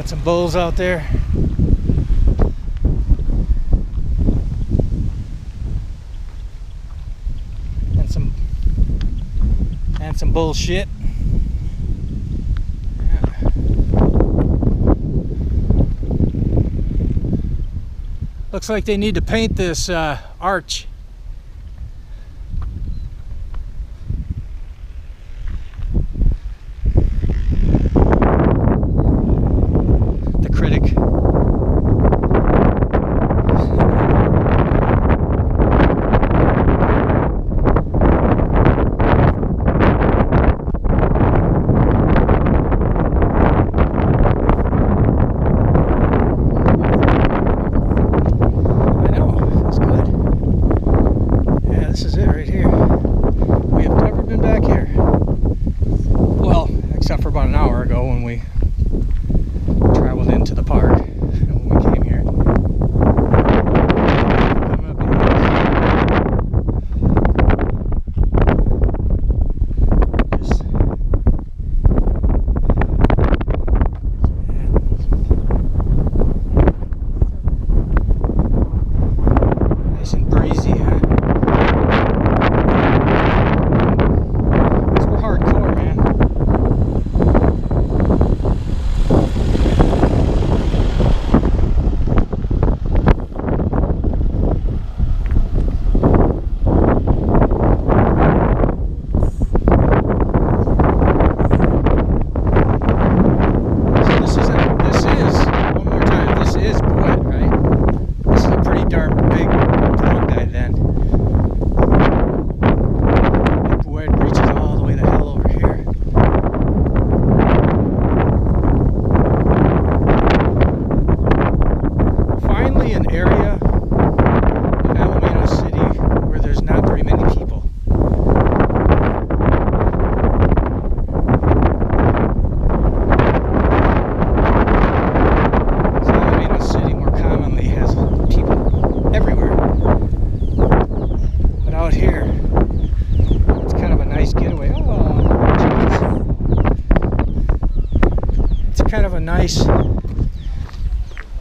Got some bulls out there. And some bullshit. Yeah. Looks like they need to paint this arch.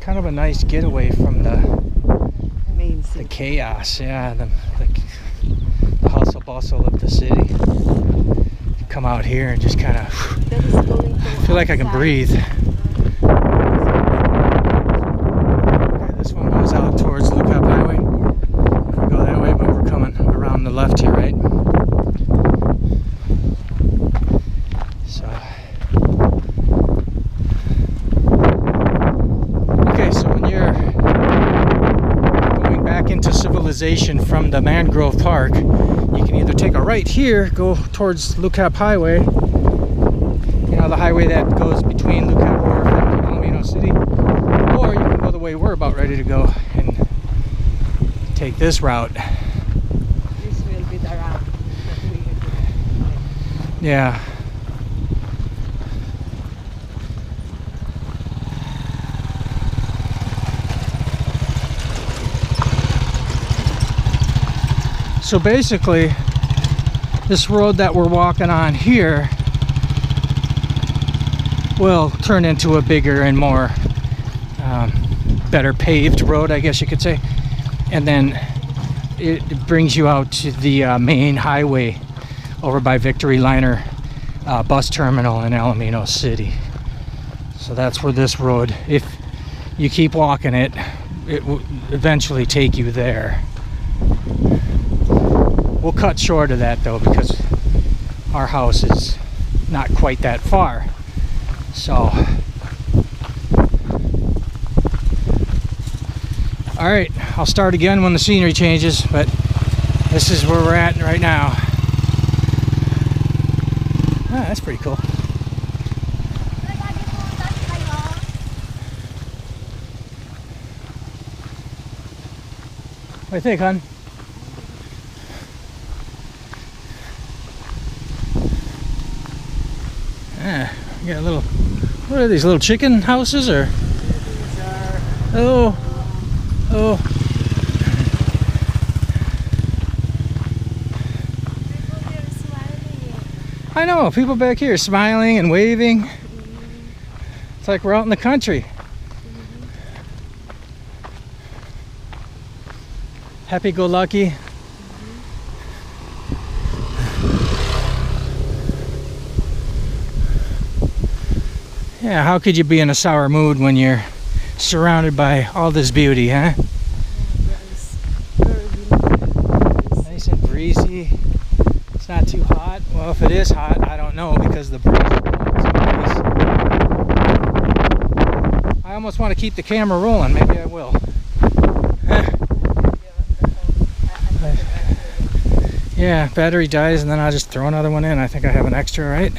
Kind of a nice getaway from the chaos, yeah, the hustle bustle of the city. Come out here and just kind of feel like I can breathe. Okay, this one goes out towards Lookout Highway. If we go that way, but we're coming around the left here, right? From the Mangrove Park, you can either take a right here, go towards Lookout Highway, you know, the highway that goes between Lookout Wharf and Alaminos City, or you can go the way we're about ready to go and take this route. This will be the route that we will do. Yeah. So basically, this road that we're walking on here will turn into a bigger and more better paved road, I guess you could say. And then it brings you out to the main highway over by Victory Liner bus terminal in Alaminos City. So that's where this road, if you keep walking it, it will eventually take you there. We'll cut short of that though, because our house is not quite that far. So, all right, I'll start again when the scenery changes, but this is where we're at right now. Ah, that's pretty cool. What do you think, hon? Yeah, we got a little, what are these, little chicken houses or? These are... Oh, oh. People here smiling. I know, people back here smiling and waving. It's like we're out in the country. Happy-go-lucky. Yeah, how could you be in a sour mood when you're surrounded by all this beauty, huh? Nice and breezy. It's not too hot. Well, if it is hot, I don't know because the breeze is blowing so nice. I almost want to keep the camera rolling. Maybe I will. Yeah, battery dies and then I'll just throw another one in. I think I have an extra, right?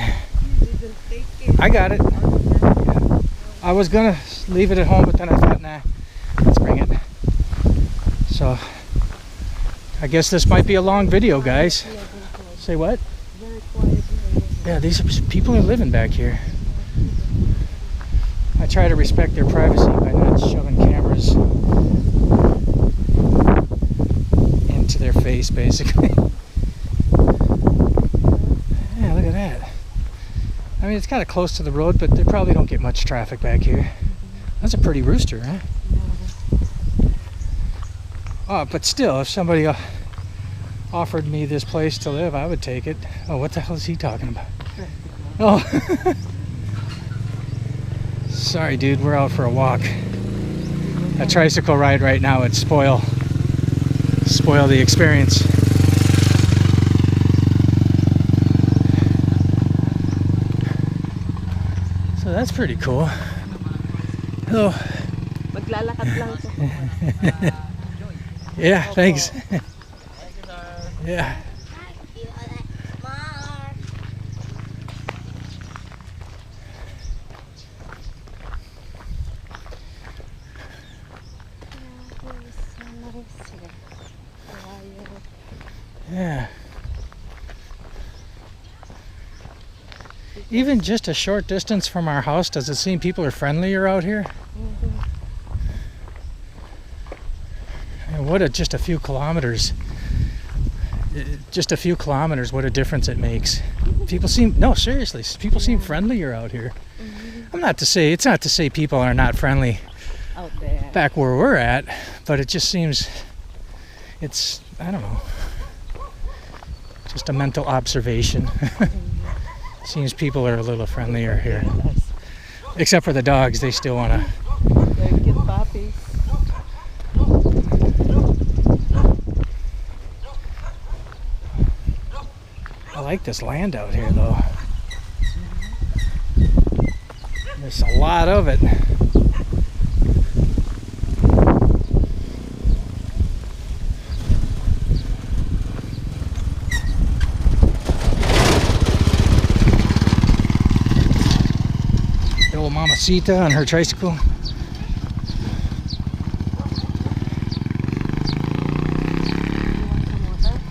I got it. Yeah. I was gonna leave it at home, but then I thought, nah, let's bring it. So, I guess this might be a long video, guys. Say what? Yeah, these are people are living back here. I try to respect their privacy by not shoving cameras into their face, basically. Yeah, look at that. I mean, it's kind of close to the road, but they probably don't get much traffic back here. That's a pretty rooster, huh? Oh, but still, if somebody offered me this place to live, I would take it. Oh, what the hell is he talking about? Oh. Sorry, dude, we're out for a walk. A tricycle ride right now would spoil the experience. So that's pretty cool. Hello. Maglalakad lang ito. Yeah, thanks. Yeah. Yeah. Even just a short distance from our house, does it seem people are friendlier out here? And what just a few kilometers. Just a few kilometers, what a difference it makes. People seem, no, seriously, people seem friendlier out here. It's not to say people are not friendly Out there. back where we're at, but it just seems, I don't know, just a mental observation. Seems people are a little friendlier here. Except for the dogs, they still want to. They're cute puppies. I like this land out here, though. There's a lot of it. The old Mamacita on her tricycle.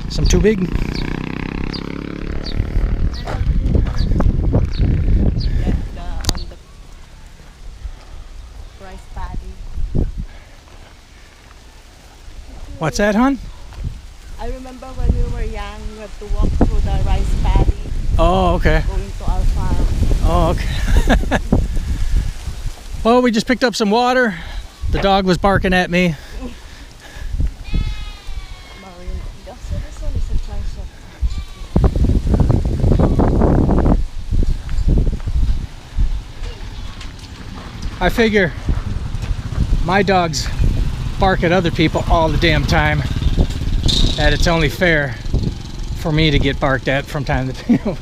Some too big. What's that, hon? I remember when we were young, we had to walk through the rice paddy. Oh, okay. Going to our farm. Oh, okay. Well, we just picked up some water. The dog was barking at me. I figure my dogs bark at other people all the damn time, that it's only fair for me to get barked at from time to time.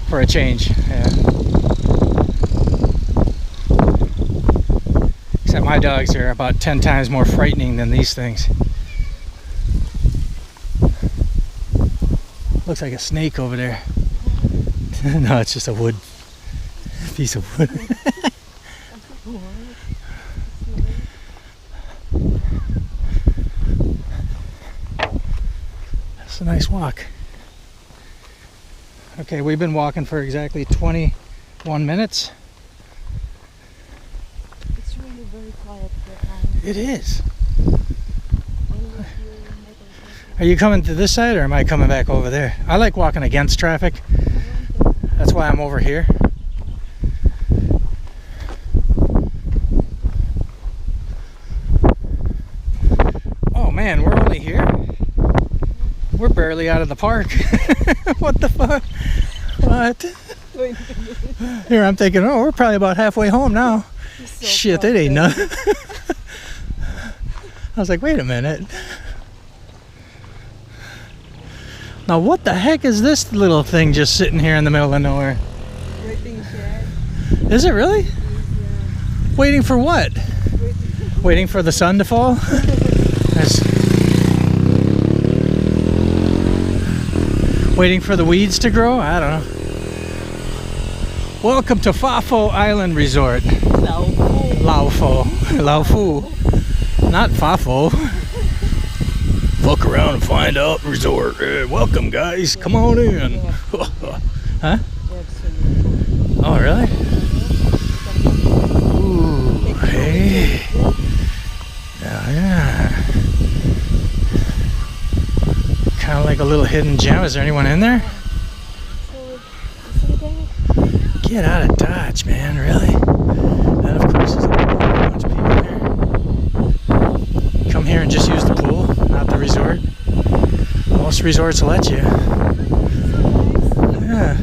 For a change, yeah. Except my dogs are about 10 times more frightening than these things. Looks like a snake over there. No, it's just a wood piece of wood. That's a nice walk. Okay, we've been walking for exactly 21 minutes. It's really very quiet here. It is. Are you coming to this side or am I coming back over there? I like walking against traffic. That's why I'm over here. man, we're only here. We're barely out of the park. What the fuck? What? Here, I'm thinking, oh, we're probably about halfway home now. So Shit, that ain't nothing. I was like, wait a minute. Now, what the heck is this little thing just sitting here in the middle of nowhere? Waiting shed. Is it really? Yeah. Waiting for what? Waiting for the sun to fall? Waiting for the weeds to grow? I don't know. Welcome to Fafo Island Resort. Laufu. Not Fafo. Fuck around and find out resort. Welcome, guys. Come on in. Huh? Oh, really? Ooh, hey. Yeah. Kind of like a little hidden gem. Is there anyone in there? Get out of Dodge, man. Really? And of course, there's a bunch of people here. Come here and just use the pool, not the resort. Most resorts will let you. Yeah.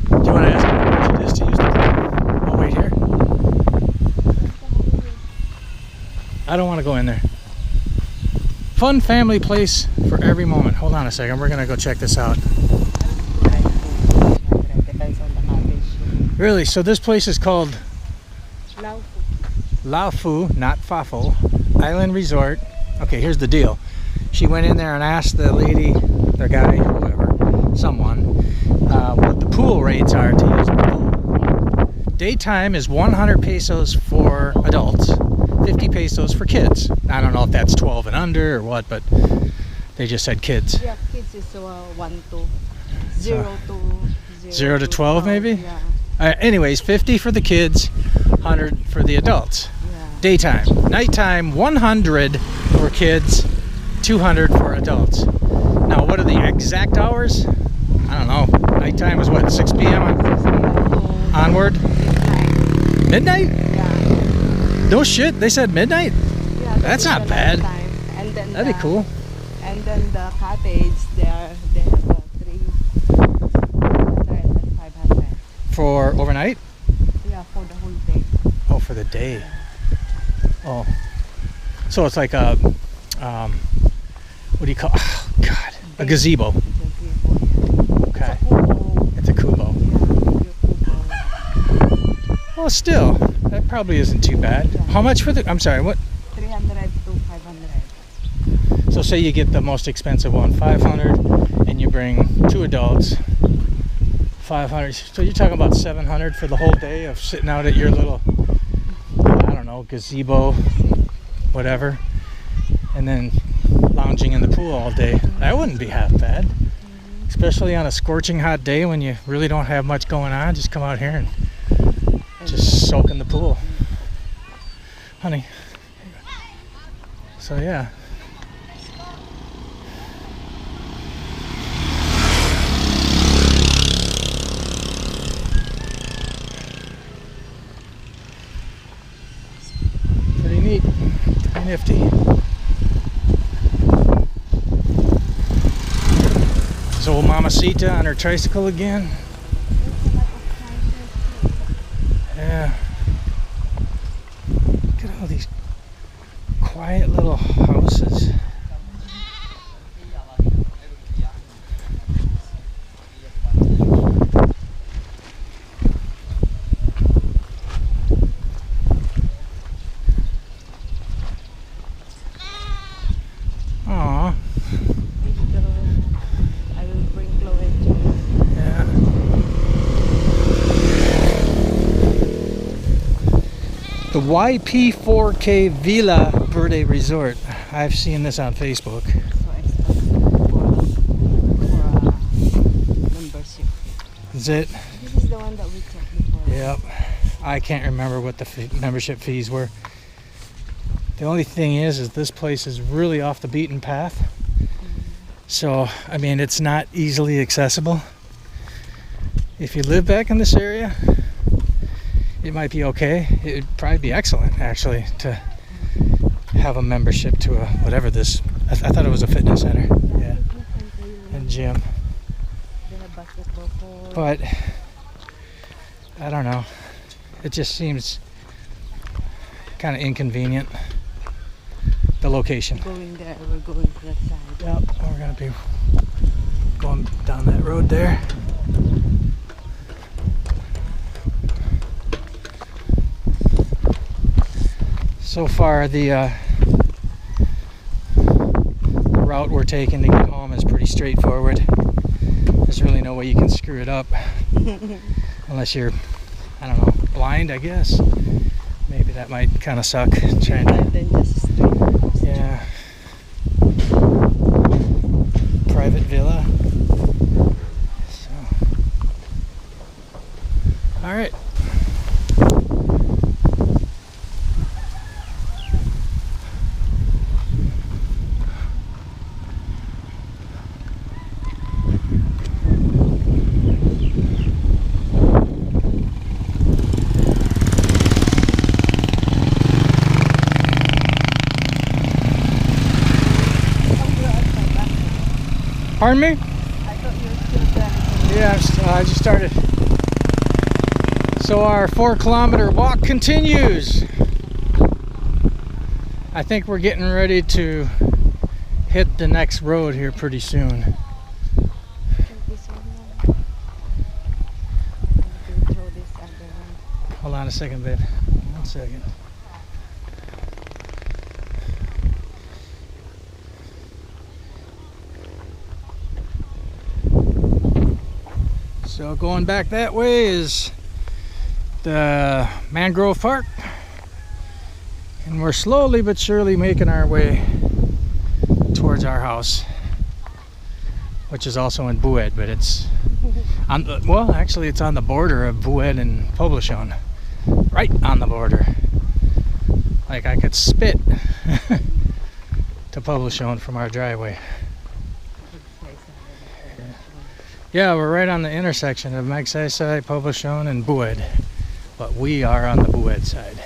Do you want to ask me how much it is to use the pool? Oh, wait here. I don't want to go in there. Fun family place for every moment. Hold on a second. We're going to go check this out. Really? So this place is called Laufu, not Fafo, Island Resort. Okay, here's the deal. She went in there and asked the lady, the guy, whoever, someone, what the pool rates are to use the pool. Daytime is 100 pesos for adults, 50 pesos for kids. I don't know if that's 12 and under or what, but they just said kids. Yeah, kids is 1 to 0 to 0 to 12 maybe? Yeah. Anyways, 50 for the kids, 100 for the adults. Yeah. Daytime. Nighttime, 100 for kids, 200 for adults. Now, what are the exact hours? I don't know. Nighttime is what, 6 p.m. onward? Midnight? Yeah. No shit, they said midnight? Yeah, That's not bad. And then That'd be cool. And then the cottage, they have 300 and 500. For overnight? Yeah, for the whole day. Oh, for the day. Oh. So it's like a, what do you call, oh, God, a gazebo. Okay. It's a kubo. Well, still, that probably isn't too bad. How much for the, I'm sorry, what? 300 to 500. So say you get the most expensive one, 500, and you bring 2 adults, 500. So you're talking about 700 for the whole day of sitting out at your little, I don't know, gazebo, whatever, and then lounging in the pool all day. That wouldn't be half bad, especially on a scorching hot day when you really don't have much going on. Just come out here and just soak in the pool, honey. So yeah. Pretty neat, pretty nifty. There's old Mamacita on her tricycle again. Yeah. Look at all these quiet little houses. Aww. I will bring Chloe too. Yeah. The YP4K Villa Verde Resort. I've seen this on Facebook. So expensive for membership. Is it? This is the one that we checked before. Yep. I can't remember what the membership fees were. The only thing is this place is really off the beaten path. So, I mean, it's not easily accessible. If you live back in this area, it might be okay. It would probably be excellent, actually, to have a membership to a whatever this. I thought it was a fitness center. Yeah, and gym. They have basketball court. But I don't know. It just seems kind of inconvenient. The location. Going there, we're going to that side. Yep, we're gonna be going down that road there. So far, the route we're taking to get home is pretty straightforward. There's really no way you can screw it up unless you're, I don't know, blind, I guess. Maybe that might kind of suck. Trying to, And then just straight. yeah. Private villa. So, all right. Pardon me? I thought you were still there. Yeah, I just started. So our 4-kilometer walk continues. I think we're getting ready to hit the next road here pretty soon. This one now. I'm going to throw this other one. Hold on a second, babe. 1 second. So going back that way is the Mangrove Park, and we're slowly but surely making our way towards our house, which is also in Bued, but it's on the, well, actually it's on the border of Bued and Poblacion, right on the border. Like I could spit to Poblacion from our driveway. Yeah, we're right on the intersection of Magsaysay, Poblacion, and Bued, but we are on the Bued side.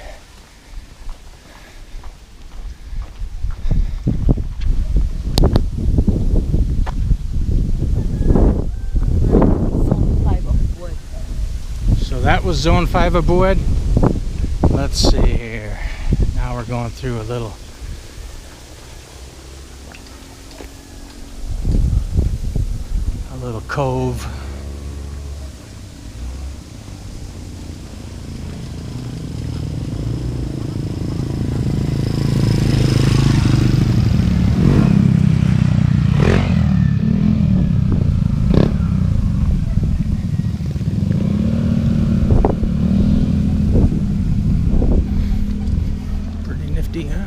Zone 5 of wood. So that was Zone 5 of Bued. Let's see here. Now we're going through a little cove. Pretty nifty, huh?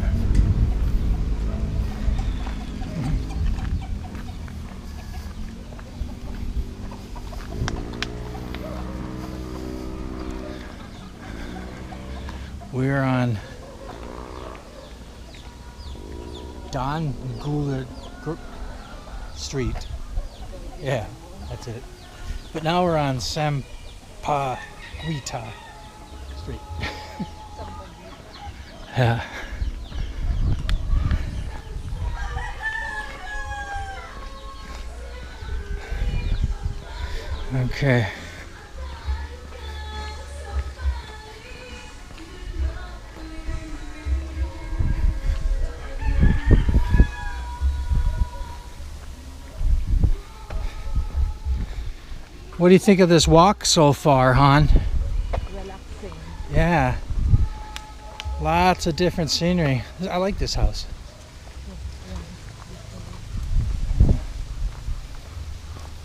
We're on Don Goulart Street. Yeah, that's it. But now we're on Sampaguita Street. Yeah. Okay. What do you think of this walk so far, Han? Relaxing. Yeah. Lots of different scenery. I like this house.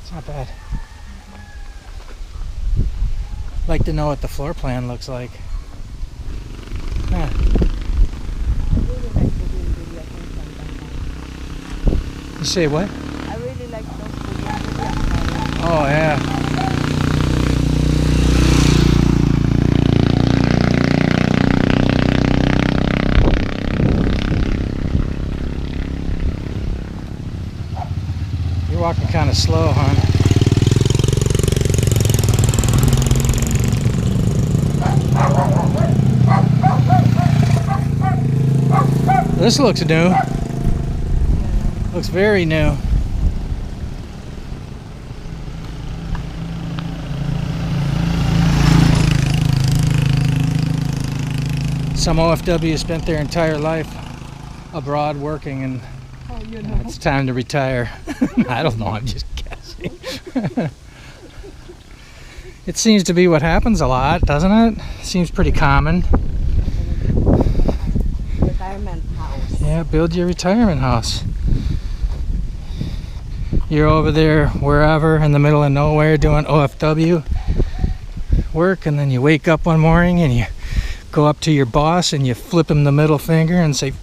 It's not bad. Like to know what the floor plan looks like. Huh. I really like the window yet. You say what? I really like those windows. Oh yeah. You're walking kind of slow, hon. this looks new. Looks very new. Some OFW spent their entire life abroad working, and it's time to retire. I don't know, I'm just guessing. It seems to be what happens a lot, doesn't it? Seems pretty common. Retirement house. Yeah, build your retirement house. You're over there wherever in the middle of nowhere doing OFW work, and then you wake up one morning and you go up to your boss and you flip him the middle finger and say,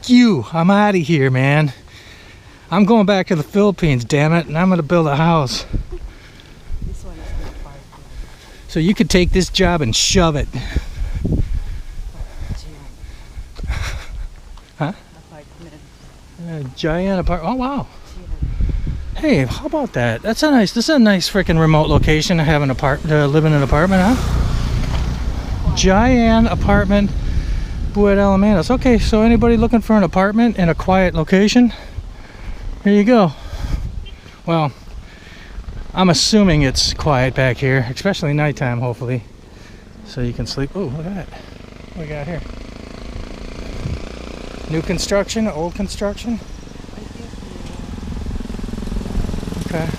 "You, I'm out of here, man. I'm going back to the Philippines, damn it, and I'm going to build a house." This one is not part. So you could take this job and shove it. Huh? Apartment. Giant apartment. Oh, wow. Hey, how about that? This is a nice freaking remote location to have an live in an apartment, huh? Giant apartment, Bued Alaminos. Okay, so anybody looking for an apartment in a quiet location? Here you go. Well, I'm assuming it's quiet back here, especially nighttime, hopefully, so you can sleep. Oh, look at that. What we got here? New construction, old construction? Okay.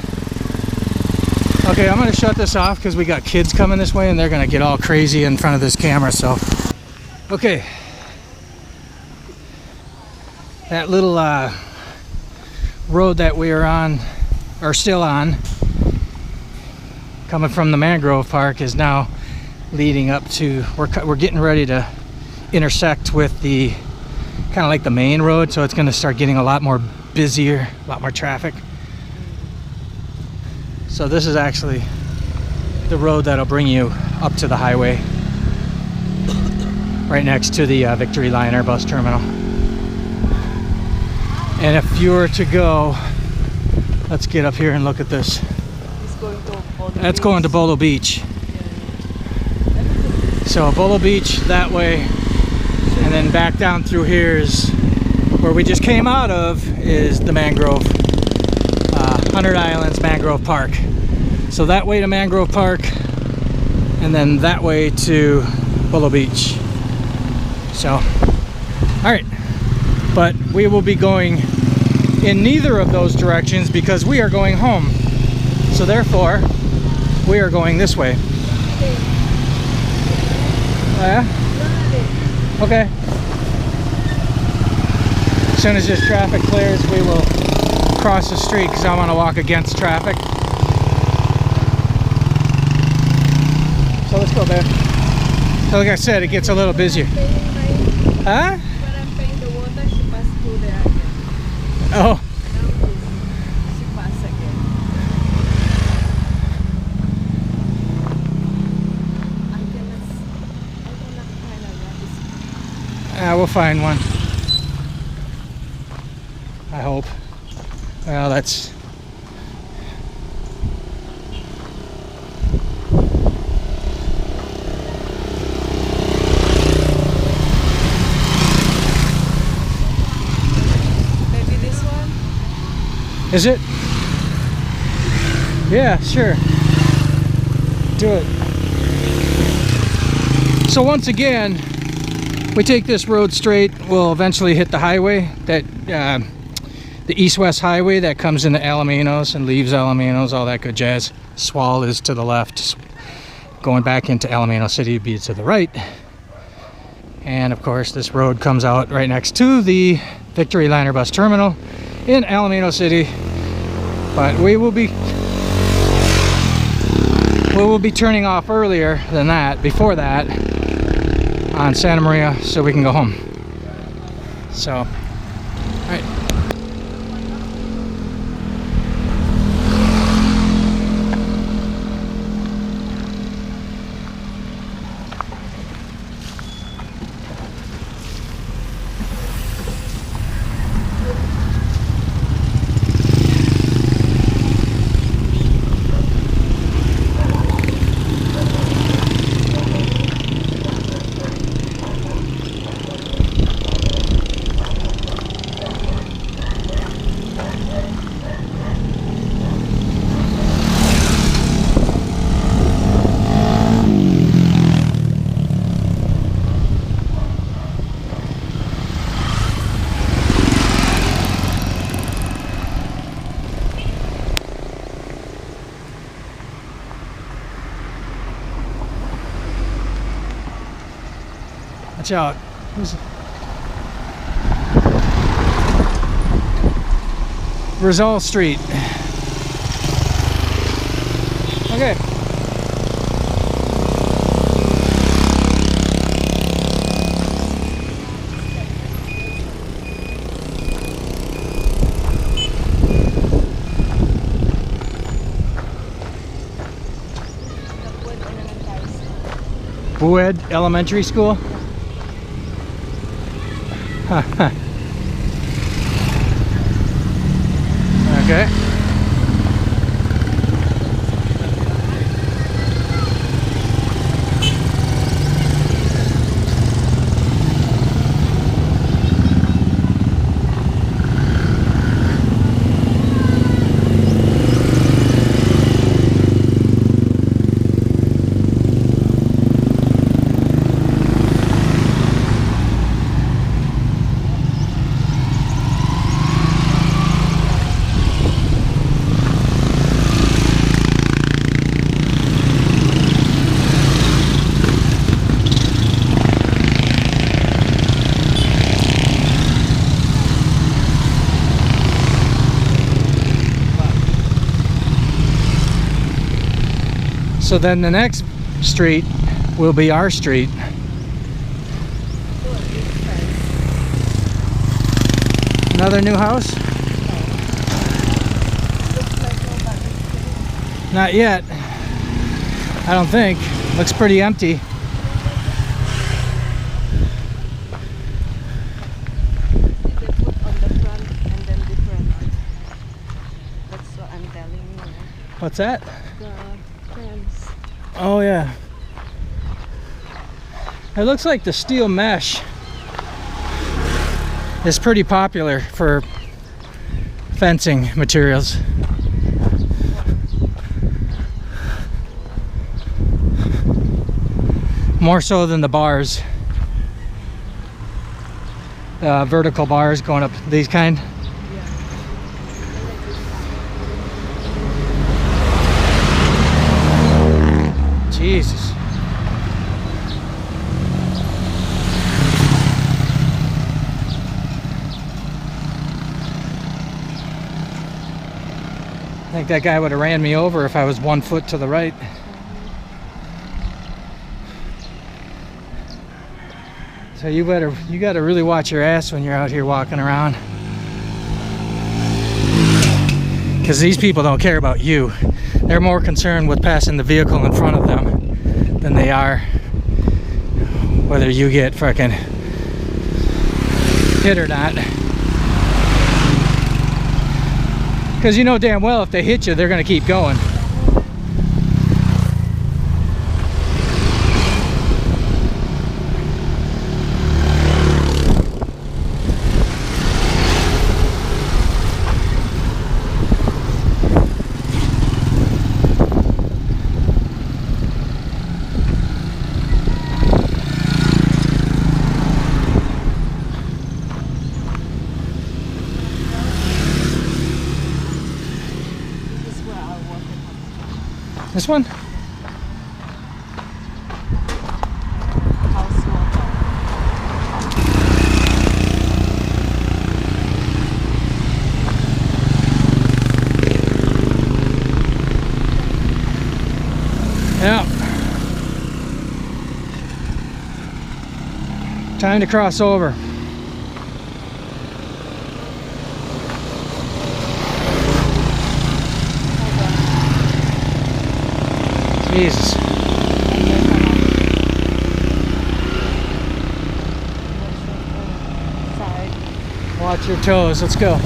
Okay, I'm going to shut this off because we got kids coming this way and they're going to get all crazy in front of this camera, so. Okay. That little road that we are on, or still on, coming from the Mangrove Park, is now leading up to, we're getting ready to intersect with the, kind of like the main road, so it's going to start getting a lot more busier, a lot more traffic. So this is actually the road that'll bring you up to the highway, right next to the Victory Liner bus terminal. And if you were to go, let's get up here and look at this. That's going to Bolo Beach. So Bolo Beach that way, and then back down through here is where we just came out of, is the Mangrove, 100 Islands Mangrove Park. So that way to Mangrove Park, and then that way to Bolo Beach. So, alright. But we will be going in neither of those directions because we are going home. So therefore, we are going this way. Yeah? Okay. As soon as this traffic clears, we will cross the street because I want to walk against traffic. So let's go, babe. So like I said, it gets a little busier. Huh? Oh. We'll find one. I hope. Well, that's... Maybe this one? Is it? Yeah, sure. Do it. So once again, we take this road straight, we'll eventually hit the highway, that the east-west highway that comes into Alaminos and leaves Alaminos, all that good jazz. Swall is to the left. Going back into Alaminos City would be to the right. And of course, this road comes out right next to the Victory Liner bus terminal in Alaminos City. But we will be turning off earlier than that, before that, on Santa Maria, so we can go home. So, all right. Watch out. Rizal Street. Okay. Bued Elementary School. Okay. So then the next street will be our street. Another new house? Not yet. I don't think. Looks pretty empty. They put on the front and then different. That's what I'm telling you. What's that? The fence. Oh yeah. It looks like the steel mesh is pretty popular for fencing materials. More so than the bars. The vertical bars going up, these kind. Jesus. I think that guy would have ran me over if I was 1 foot to the right. So you gotta really watch your ass when you're out here walking around. Because these people don't care about you. They're more concerned with passing the vehicle in front of them than they are whether you get fucking hit or not. Because you know damn well if they hit you, they're gonna keep going. This one? House water. Yeah. Time to cross over. Jesus. Watch your toes. Let's go.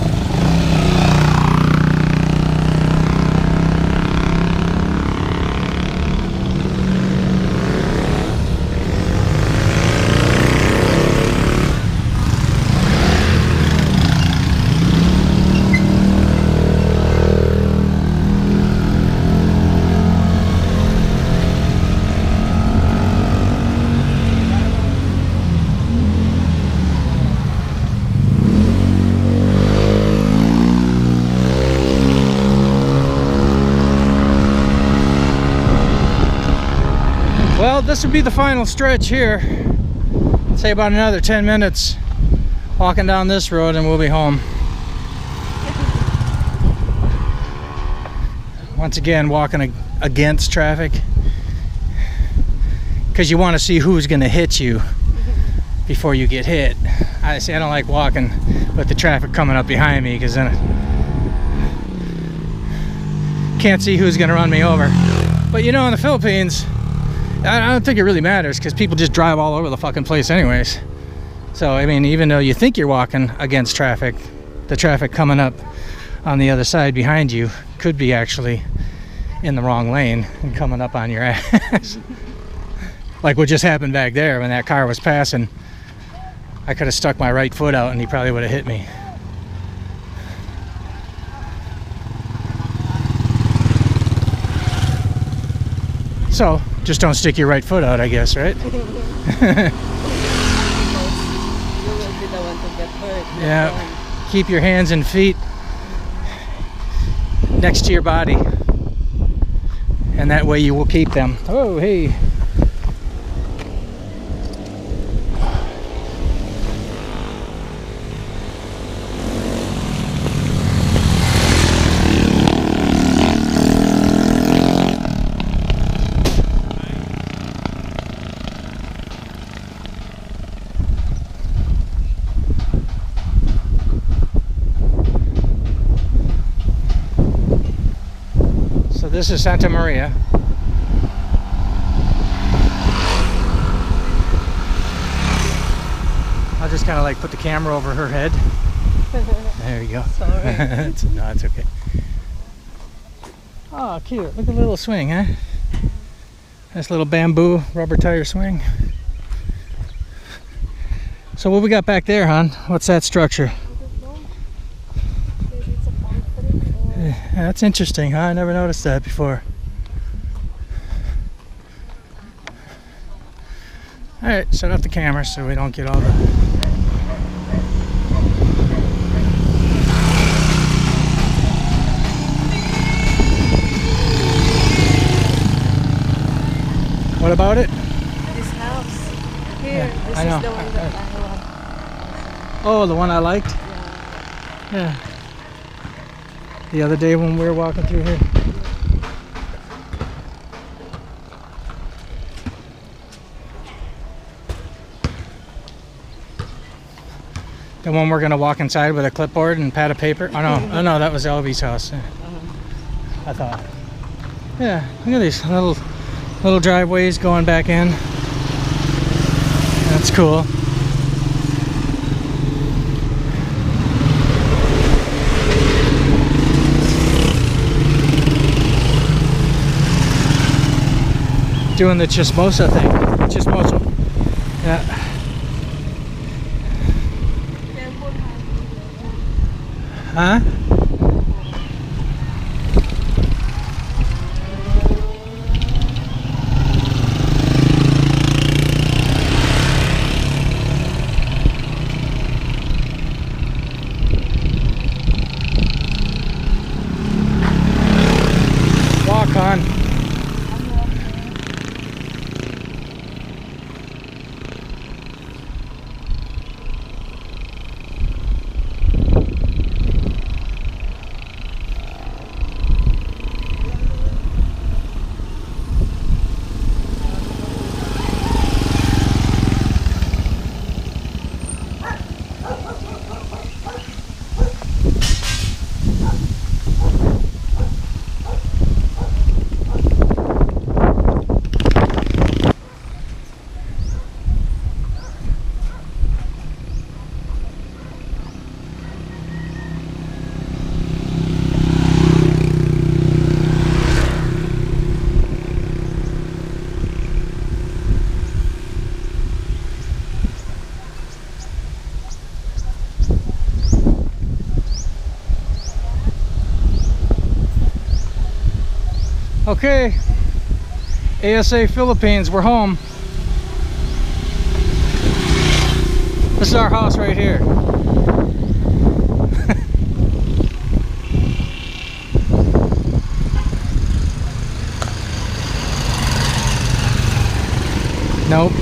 Well, this would be the final stretch here. Say about another 10 minutes walking down this road and we'll be home. Once again, walking against traffic because you want to see who's going to hit you before you get hit. I don't like walking with the traffic coming up behind me because then I can't see who's going to run me over. But you know, in the Philippines, I don't think it really matters because people just drive all over the fucking place anyways. So I mean, even though you think you're walking against traffic, the traffic coming up on the other side behind you could be actually in the wrong lane and coming up on your ass. Like what just happened back there when that car was passing. I could have stuck my right foot out and he probably would have hit me. So just don't stick your right foot out, I guess, right? You will be the one to get hurt. Yeah. Keep your hands and feet next to your body, and that way you will keep them. Oh, hey. This is Santa Maria. I'll just kind of like put the camera over her head. There you go. Sorry. No, it's okay. Oh, cute. Look at the little swing, huh? Nice little bamboo rubber tire swing. So what we got back there, hon? What's that structure? Yeah, that's interesting, huh? I never noticed that before. Alright, shut off the camera so we don't get all the... What about it? This house. Here, Yeah, this I know. is the one that I want. Oh, the one I liked? Yeah. Yeah. The other day when we were walking through here. The one we're gonna walk inside with a clipboard and pad of paper. Oh no, that was Elvie's house. I thought. Yeah, look at these little driveways going back in. That's cool. Doing the chismosa thing. Chismosa. Yeah. Huh? Walk on. Okay, ASA Philippines, we're home. This is our house right here. Nope.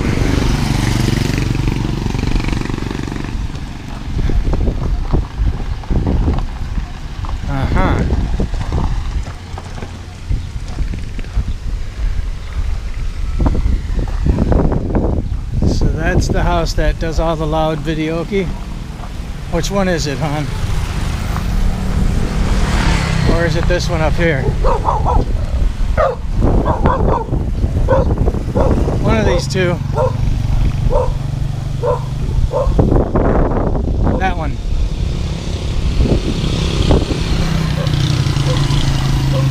the house that does all the loud videoke. Which one is it, hon? Or is it this one up here? One of these two. That one.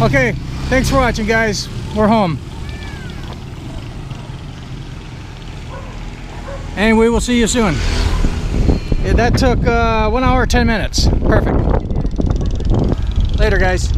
Okay, thanks for watching, guys. We're home. And we will see you soon. Yeah, that took 1 hour 10 minutes. Perfect. Later, guys.